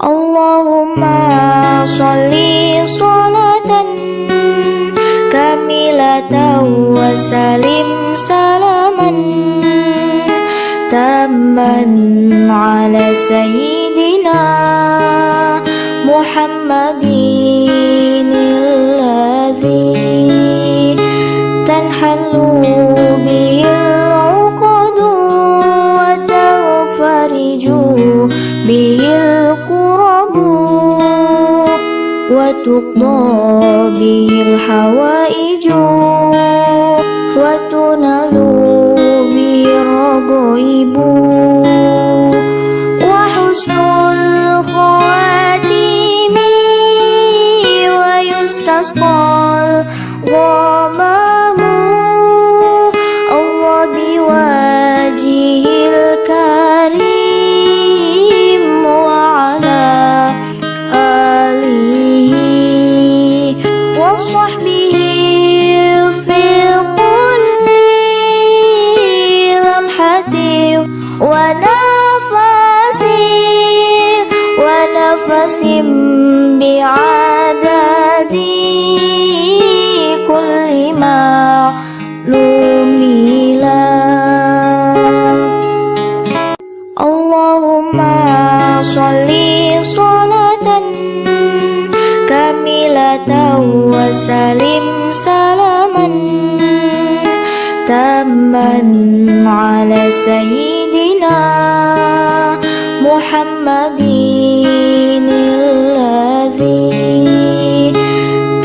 Allahumma sholli sholatan kamilatan wa salim salaman tamman ala sayyidina Muhammadin alladhi tanhallu bihil uqadu wa tafariju bihil qurabu wa tuqda bihil hawaiju wa tunalu bihil ragaibu wa husnul khawatimi wa yustasqal ghamamu Allah biwajihil karim wa ala alihi wa sahbihi fi kulli lamhati wa nafasim bi'adadi kulli ma'lumila. Allahumma sholli sholatan kamilatan wa salim salaman tamman ala sayyidina Muhammadin alladhi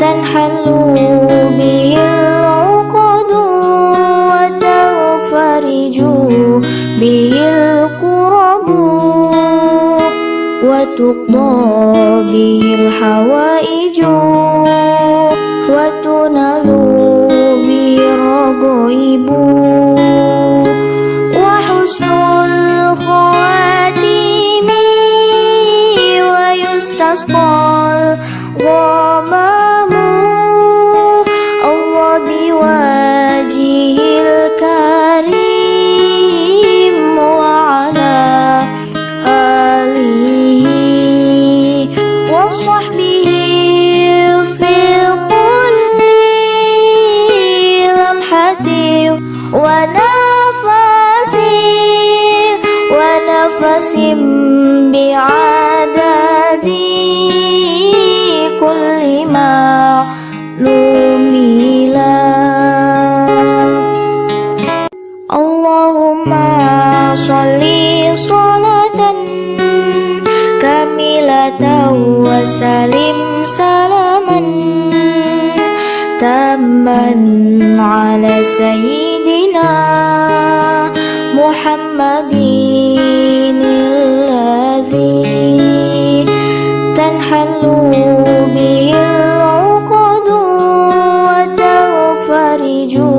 tanhallu bihil uqadu wa tafariju bihil qurabu wa tuqda bihil hawaiju wa tunalu bihil ragaibu wa husnul khawatimi wa yustasqal ghamamu Allah biwajihil karim wa ala alihi wa sahbihi fi kulli lamhati wa nafasim bi'adadi kulli ma'lumila. Allahumma sholli sholatan kamilatan wa salim salaman tamman ala sayyidina Muhammadin alladhi tanhallu bihil uqadu wa tafariju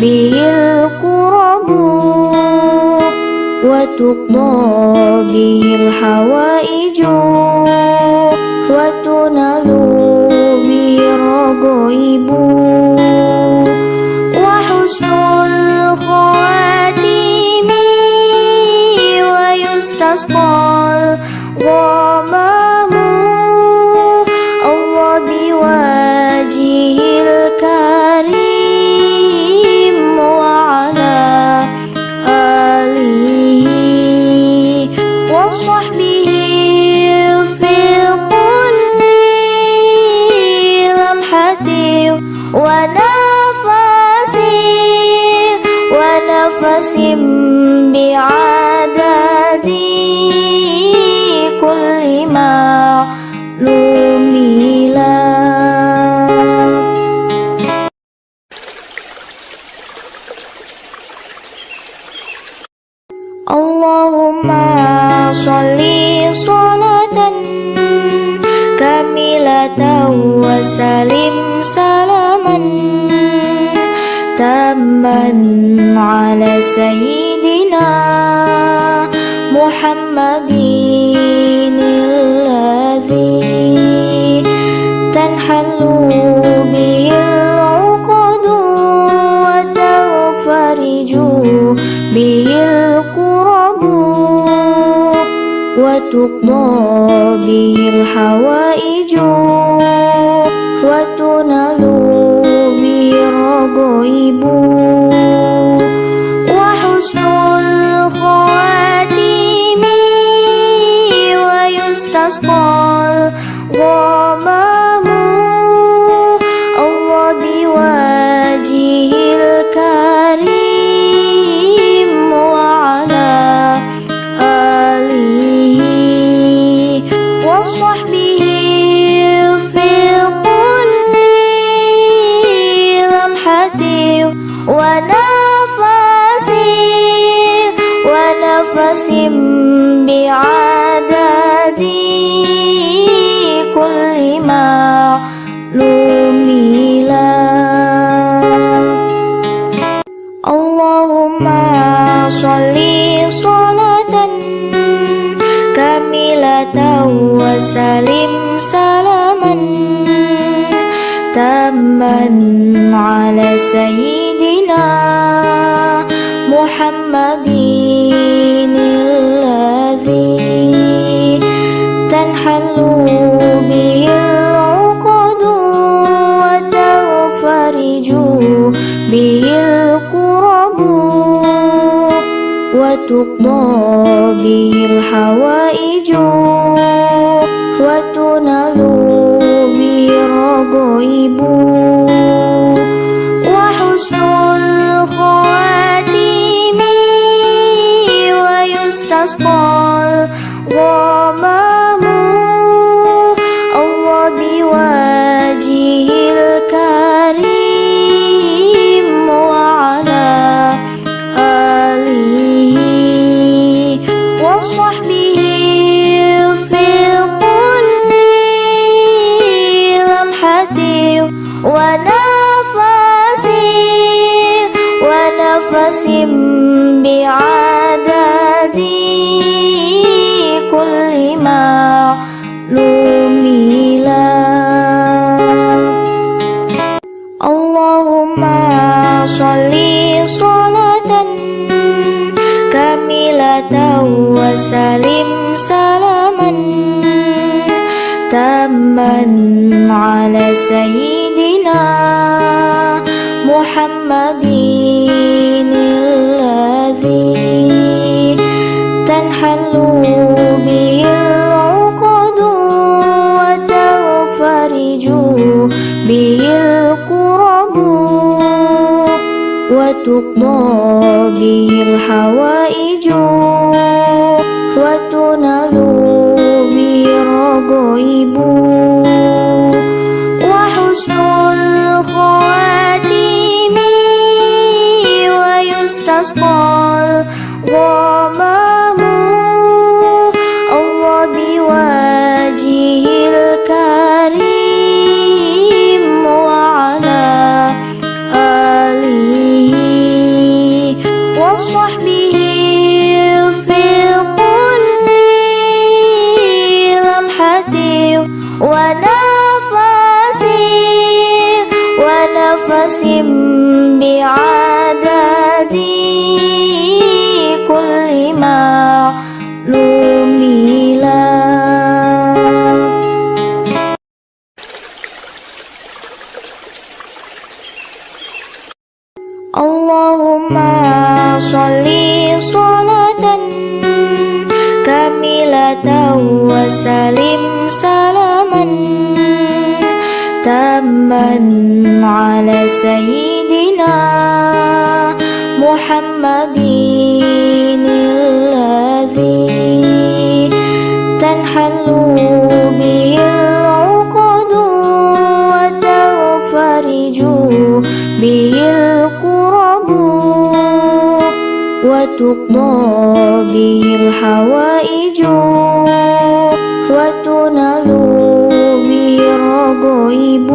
bihil qurabu wa tuqda bihil hawaiju wa tunalu bihil ragaibu wa husnul khawatimi wa yustasqal ghamamu Allah biwajihil karim wa ala alihi wa sahbihi fi kulli lamhati wa nafasim bi'adadi kulli ma'lumila. Allahumma sholli sholatan kamilatan wa salim salaman tamman ala sayyidina Muhammadin alladhi tanhallu bihil uqadu wa tafariju bihil qurabu وتقضى به الحوائج وتنال به الرغائب وحسن الخواتيم ويستسقى الغمام الله بوجهه الكريم وعلى آله وصحبه في كل لمحة ونفس بعدد كل معلوم له اللهم صل صلاة كاملة وسلم سلاما تاما على سيدنا محمد الذي تنحل به العقد وتنفرج به الكرب وتقضى به الحوائج وتنال به الرغائب وحسن الخواتيم ويستسقى الغمام الله بوجهه الكريم وعلى آله وصحبه في كل لمحة ونفس بعدد كل معلوم له اللهم صل صلاة كاملة وسلم سلاما تاما على سيدنا محمد الذي تنحل به العقد وتنفرج به الكرب وتقضى به الحوائج وتنال به الرغائب وحسن الخواتيم ويستسقى الغمام الله بوجهه الكريم وعلى آله وصحبه في كل لمحة ونفس بعدد كل معلوم له اللهم صل صلاة كاملة وسلم سلاما تاما على سيدنا محمد الذي تنحل به العقد وتنفرج به الكرب وتقضى به الحوائج وتنال به الرغائب